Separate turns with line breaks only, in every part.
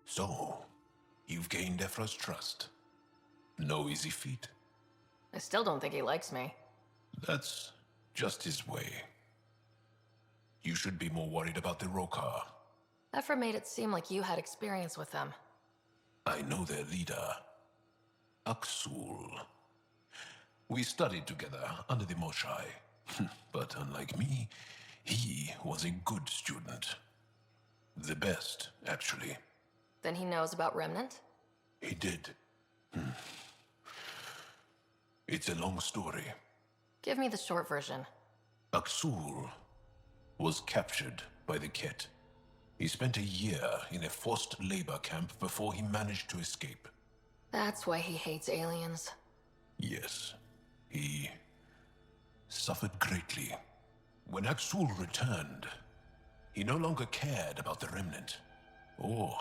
So, you've gained Ephra's trust. No easy feat.
I still don't think he likes me.
That's just his way. You should be more worried about the Rokar.
Ephra made it seem like you had experience with them.
I know their leader, Aksul. We studied together under the Moshai. But unlike me, he was a good student. The best, actually.
Then he knows about Remnant?
He did. It's a long story.
Give me the short version.
Aksul was captured by the Ket. He spent a year in a forced labor camp before he managed to escape.
That's why he hates aliens.
Yes, he suffered greatly. When Aksul returned, he no longer cared about the Remnant, or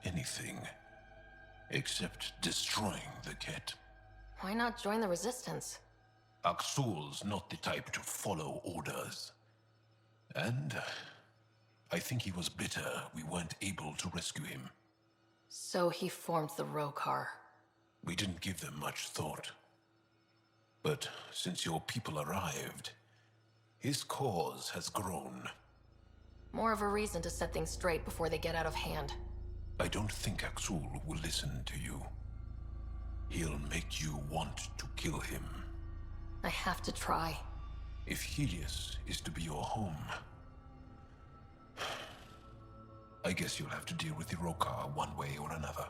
anything, except destroying the Ket.
Why not join the Resistance?
Aksul's not the type to follow orders. And I think he was bitter we weren't able to rescue him.
So he formed the Rokar.
We didn't give them much thought. But since your people arrived, his cause has grown.
More of a reason to set things straight before they get out of hand.
I don't think Aksul will listen to you. He'll make you want to kill him.
I have to try.
If Helios is to be your home, I guess you'll have to deal with the Rokar one way or another.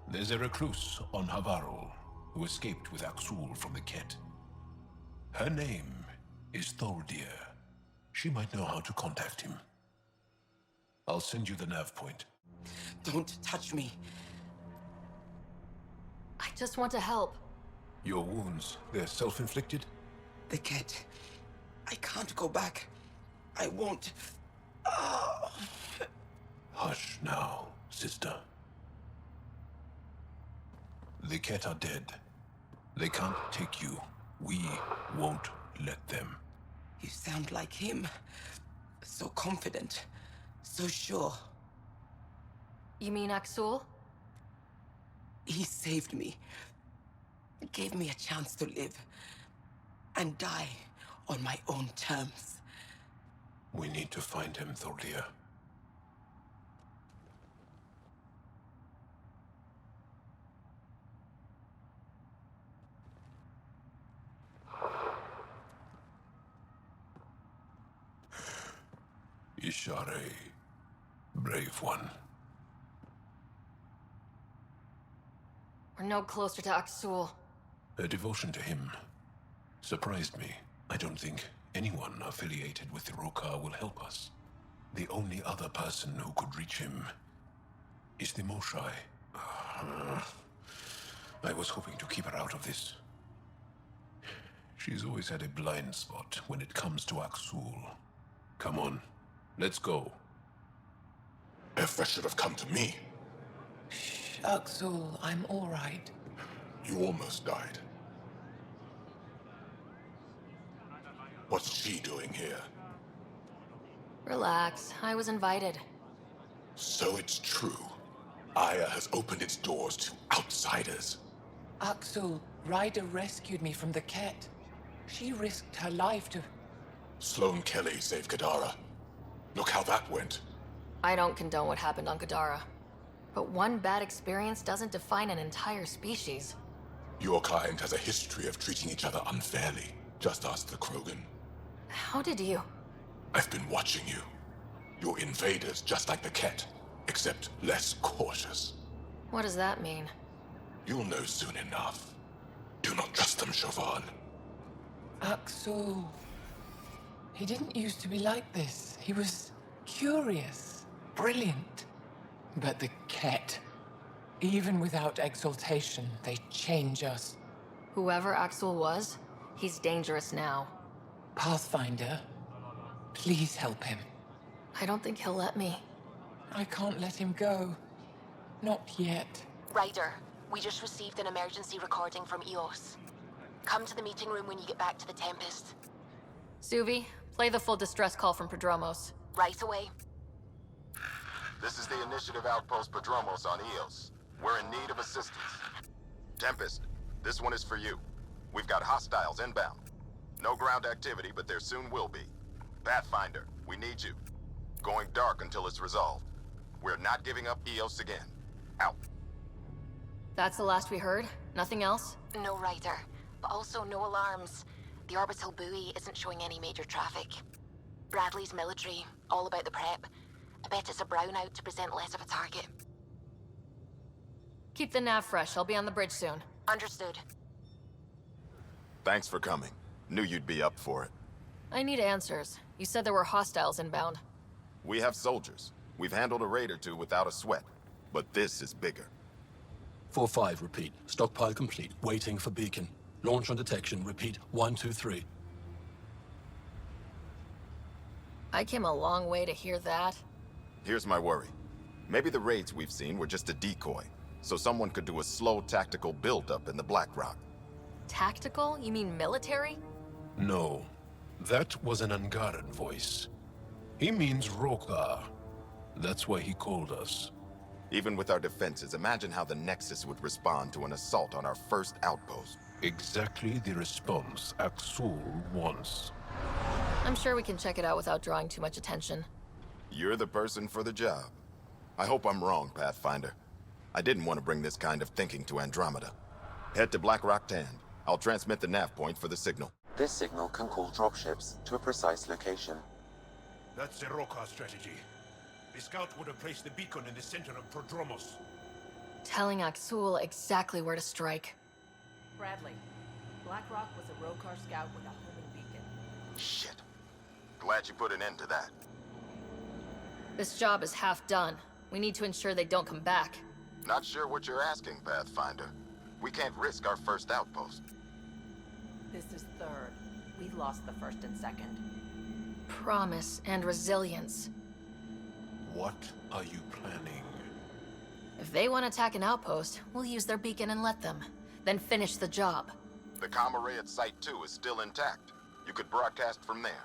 There's a recluse on Havarul who escaped with Aksul from the Ket. Her name is Tholdir. She might know how to contact him. I'll send you the nav point.
Don't touch me.
I just want to help.
Your wounds, they're self-inflicted?
The cat. I can't go back. I won't. Oh.
Hush now, sister. The Ket are dead. They can't take you. We won't let them.
You sound like him. So confident. So sure.
You mean Aksul?
He saved me. Gave me a chance to live. And die on my own terms.
We need to find him, Tholdir. Ishare, brave one.
We're no closer to Aksul.
Her devotion to him surprised me. I don't think anyone affiliated with the Rokar will help us. The only other person who could reach him is the Moshai. I was hoping to keep her out of this. She's always had a blind spot when it comes to Aksul. Come on, let's go.
Ephra should have come to me.
Aksul, I'm all right.
You almost died. What's she doing here?
Relax, I was invited.
So it's true. Aya has opened its doors to outsiders.
Aksul, Ryder rescued me from the Ket. She risked her life to...
Sloane Kelly saved Kadara. Look how that went.
I don't condone what happened on Kadara. But one bad experience doesn't define an entire species.
Your kind has a history of treating each other unfairly. Just ask the Krogan.
How did you?
I've been watching you. You're invaders just like the Ket, except less cautious.
What does that mean?
You'll know soon enough. Do not trust them, Chauvin.
Aksul. He didn't used to be like this. He was curious, brilliant. But the Ket, even without exaltation, they change us.
Whoever Aksul was, he's dangerous now.
Pathfinder, please help him.
I don't think he'll let me.
I can't let him go. Not yet.
Ryder, we just received an emergency recording from EOS. Come to the meeting room when you get back to the Tempest.
Suvi, play the full distress call from Prodromos.
Right away.
This is the Initiative Outpost Prodromos on Eos. We're in need of assistance. Tempest, this one is for you. We've got hostiles inbound. No ground activity, but there soon will be. Pathfinder, we need you. Going dark until it's resolved. We're not giving up Eos again. Out.
That's the last we heard? Nothing else?
No Ryder, but also no alarms. The orbital buoy isn't showing any major traffic. Bradley's military, all about the prep. I bet it's a brownout to present less of a target.
Keep the nav fresh. I'll be on the bridge soon.
Understood.
Thanks for coming. Knew you'd be up for it.
I need answers. You said there were hostiles inbound.
We have soldiers. We've handled a raid or two without a sweat. But this is bigger.
4-5, repeat. Stockpile complete. Waiting for beacon. Launch on detection. Repeat. 1, 2, 3.
I came a long way to hear that.
Here's my worry. Maybe the raids we've seen were just a decoy, so someone could do a slow tactical build-up in the Black Rock.
Tactical? You mean military?
No, that was an Angaran voice. He means Rokar. That's why he called us.
Even with our defenses, imagine how the Nexus would respond to an assault on our first outpost.
Exactly the response Aksul wants.
I'm sure we can check it out without drawing too much attention.
You're the person for the job. I hope I'm wrong, Pathfinder. I didn't want to bring this kind of thinking to Andromeda. Head to Black Rock Tand. I'll transmit the nav point for the signal.
This signal can call dropships to a precise location.
That's the Rokar strategy. The scout would have placed the beacon in the center of Prodromos.
Telling Aksul exactly where to strike.
Bradley, Black Rock was a Rokar scout with a homing beacon.
Shit. Glad you put an end to that.
This job is half done. We need to ensure they don't come back.
Not sure what you're asking, Pathfinder. We can't risk our first outpost.
This is third. We lost the first and second.
Promise and resilience.
What are you planning?
If they want to attack an outpost, we'll use their beacon and let them. Then finish the job.
The comm array at Site 2 is still intact. You could broadcast from there.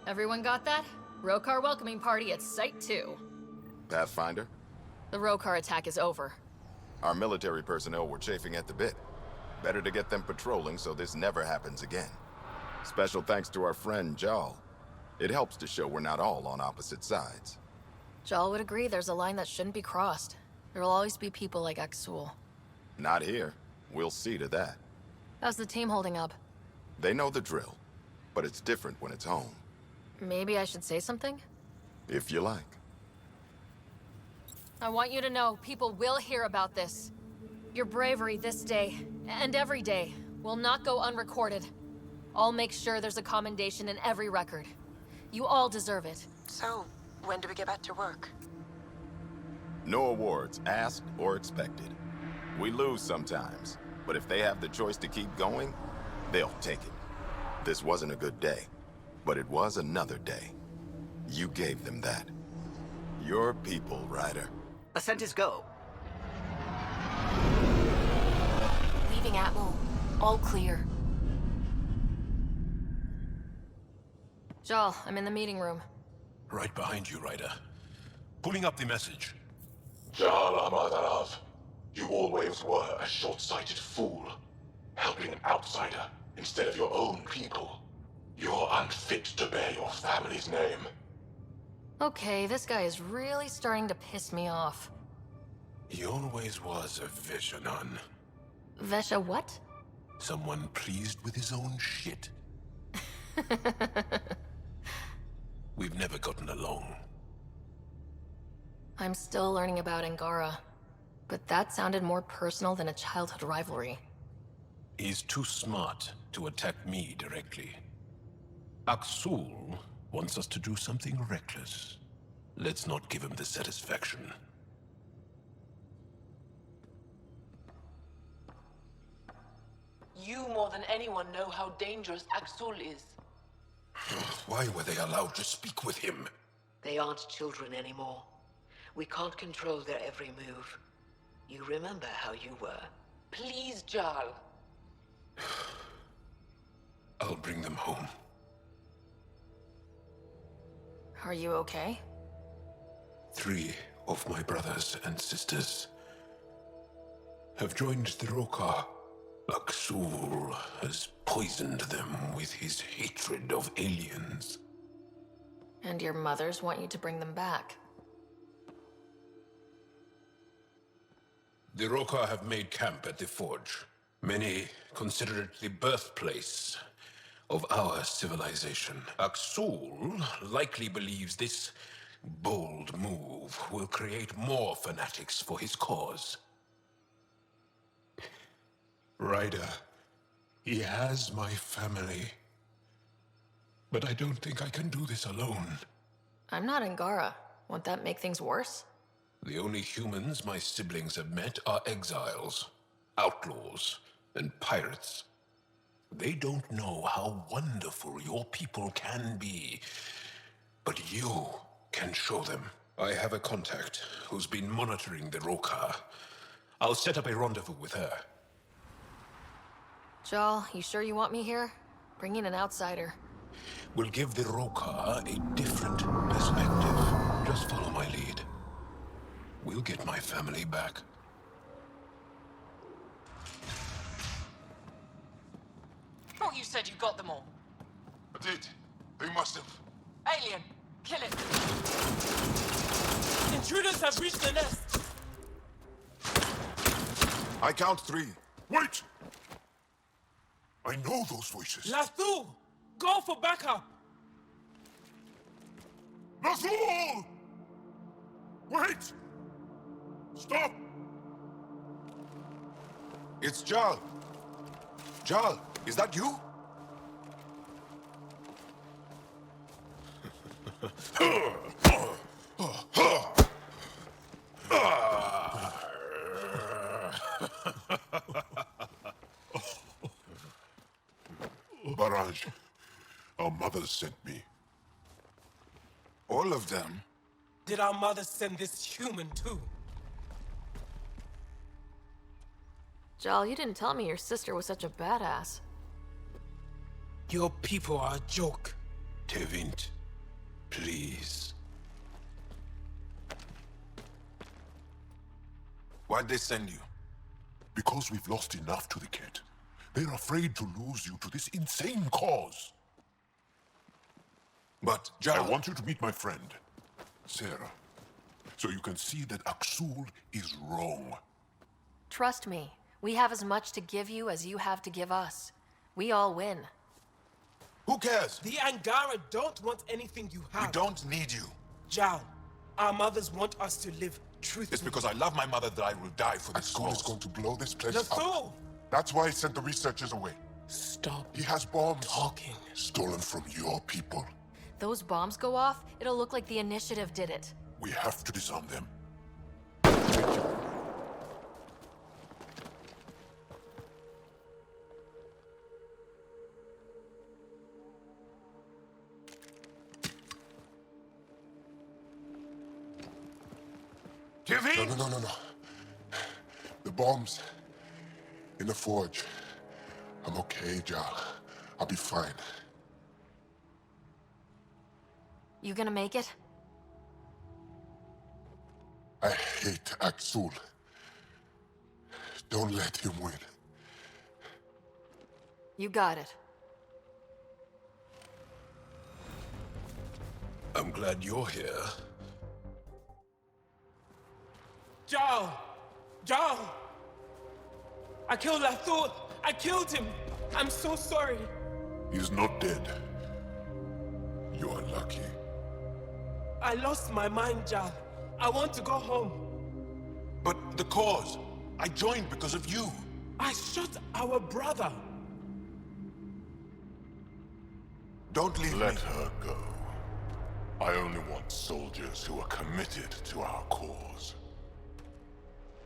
Everyone got that? Rokar welcoming party at Site 2.
Pathfinder,
The Rokar attack is over.
our military personnel were chafing at the bit. Better to get them patrolling so this never happens again. Special thanks to our friend Jaal. It helps to show we're not all on opposite sides.
Jaal would agree there's a line that shouldn't be crossed. There will always be people like Aksul.
Not here. We'll see to that.
How's the team holding up?
They know the drill, but it's different when it's home.
Maybe I should say something?
If you like.
I want you to know people will hear about this. Your bravery this day, and every day, will not go unrecorded. I'll make sure there's a commendation in every record. You all deserve it.
So, when do we get back to work?
No awards, asked or expected. We lose sometimes, but if they have the choice to keep going, they'll take it. This wasn't a good day, but it was another day. You gave them that. Your people, Ryder.
Ascent is go.
Leaving Atmo. All clear. Jaal, I'm in the meeting room.
Right behind you, Ryder. Pulling up the message.
Jaal Amadarav, you always were a short-sighted fool, helping an outsider instead of your own people. You're unfit to bear your family's name.
Okay, this guy is really starting to piss me off.
He always was a Veshanan.
Vesha what?
Someone pleased with his own shit. We've never gotten along.
I'm still learning about Angara, but that sounded more personal than a childhood rivalry.
He's too smart to attack me directly. Aksul wants us to do something reckless. Let's not give him the satisfaction.
You more than anyone know how dangerous Aksul is.
Why were they allowed to speak with him?
They aren't children anymore. We can't control their every move. You remember how you were.
Please, Jaal.
I'll bring them home.
Are you okay?
3 of my brothers and sisters have joined the Rokar. Aksul has poisoned them with his hatred of aliens.
And your mothers want you to bring them back.
The Rokar have made camp at the Forge. Many consider it the birthplace of our civilization. Aksul likely believes this bold move will create more fanatics for his cause. Ryder, he has my family. But I don't think I can do this alone.
I'm not Angara. Won't that make things worse?
The only humans my siblings have met are exiles, outlaws, and pirates. They don't know how wonderful your people can be, but you can show them. I have a contact who's been monitoring the Rokar. I'll set up a rendezvous with her.
Jaal, you sure you want me here? Bring in an outsider.
We'll give the Rokar a different perspective. Just follow my lead. We'll get my family back.
Thought you said you got them all.
I did. They must have.
Alien, kill it. Intruders have reached the nest.
I count 3. Wait! I know those voices.
Lathu, go for backup.
Nathul! Wait! Stop! It's Jaal. Jaal, is that you? Barrage, our mothers sent me. All of them?
Did our mother send this human too?
Jaal, you didn't tell me your sister was such a badass.
Your people are a joke.
Tevint, please.
Why'd they send you? Because we've lost enough to the cked. They're afraid to lose you to this insane cause. But, Jaal, I want you to meet my friend, Sarah, so you can see that Aksul is wrong.
Trust me, we have as much to give you as you have to give us. We all win.
Who cares?
The Angara don't want anything you have.
We don't need you.
Jaal, our mothers want us to live truthfully.
It's because I love my mother that I will die for this cause. Aksul is going to blow this place
Lathu!
up. That's why he sent the researchers away.
Stop.
He has bombs.
Talking.
Stolen from your people.
Those bombs go off, it'll look like the Initiative did it.
We have to disarm them. No. The bombs in the forge. I'm okay, Jaal. I'll be fine.
You gonna make it?
I hate Aksul. Don't let him win.
You got it.
I'm glad you're here.
Jaal! Jaal! I killed Lathu! I killed him! I'm so sorry!
He's not dead. You're lucky.
I lost my mind, Jaal. I want to go home.
But the cause. I joined because of you.
I shot our brother.
Don't leave me.
Let her go. I only want soldiers who are committed to our cause.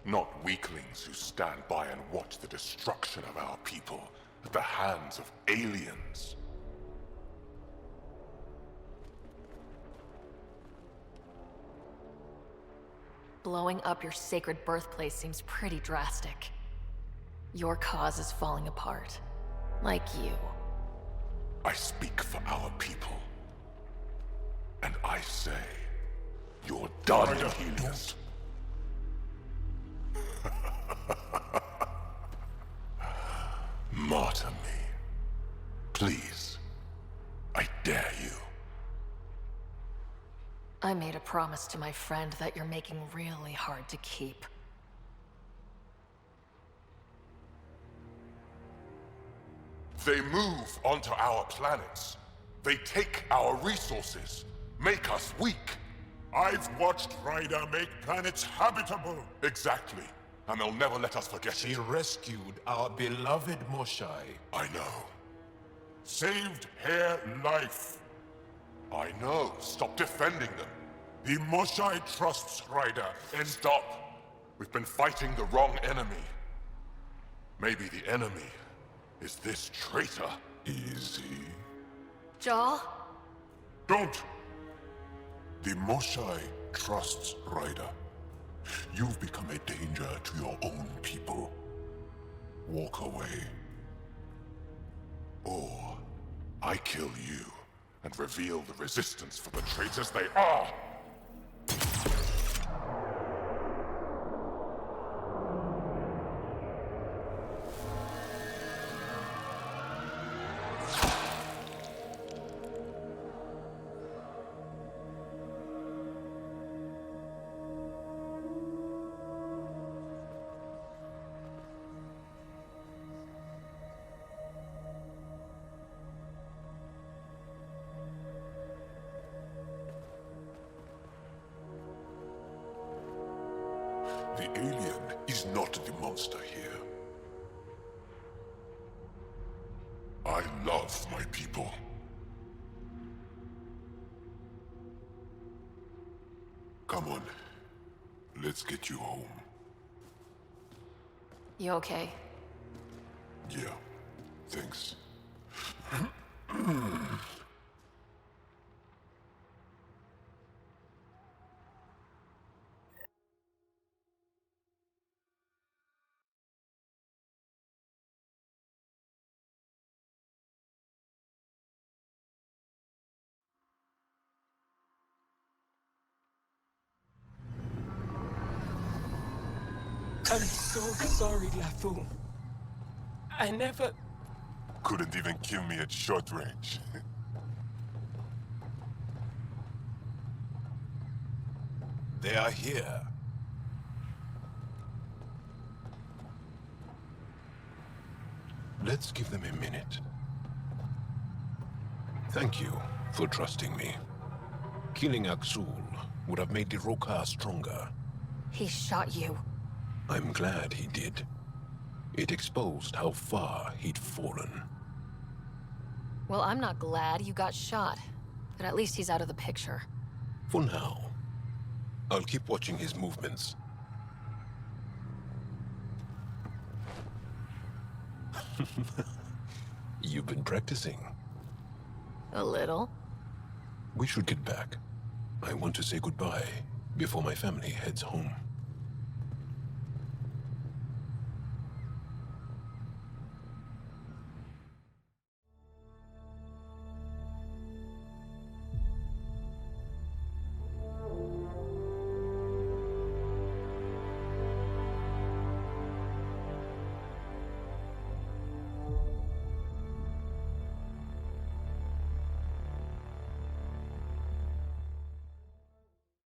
Not weaklings who stand by and watch the destruction of our people at the hands of aliens.
Blowing up your sacred birthplace seems pretty drastic. Your cause is falling apart. Like you.
I speak for our people. And I say, You're done, Helios. Martyr me. Please. I dare you.
I made a promise to my friend that you're making really hard to keep.
They move onto our planets. They take our resources, make us weak.
I've watched Ryder make planets habitable.
Exactly. And they'll never let us forget
She
it.
rescued our beloved Moshai.
I know.
Saved her life.
I know. Stop defending them.
The Moshai trusts Ryder, and
Stop. We've been fighting the wrong enemy. Maybe the enemy is this traitor.
easy.
Jaal?
Don't! The Moshai trusts Ryder. You've become a danger to your own people. Walk away.
Or I kill you and reveal the resistance for the traitors they are.
The alien is not the monster here. I love my people. Come on. Let's get you home.
You okay?
Yeah. Thanks.
I'm so sorry, LaFou. I never...
Couldn't even kill me at short range.
They are here. Let's give them a minute. Thank you for trusting me. Killing Aksul would have made the Rokar stronger.
He shot you.
I'm glad he did. It exposed how far he'd fallen.
Well, I'm not glad you got shot, but at least he's out of the picture.
For now. I'll keep watching his movements. You've been practicing.
A little.
We should get back. I want to say goodbye before my family heads home.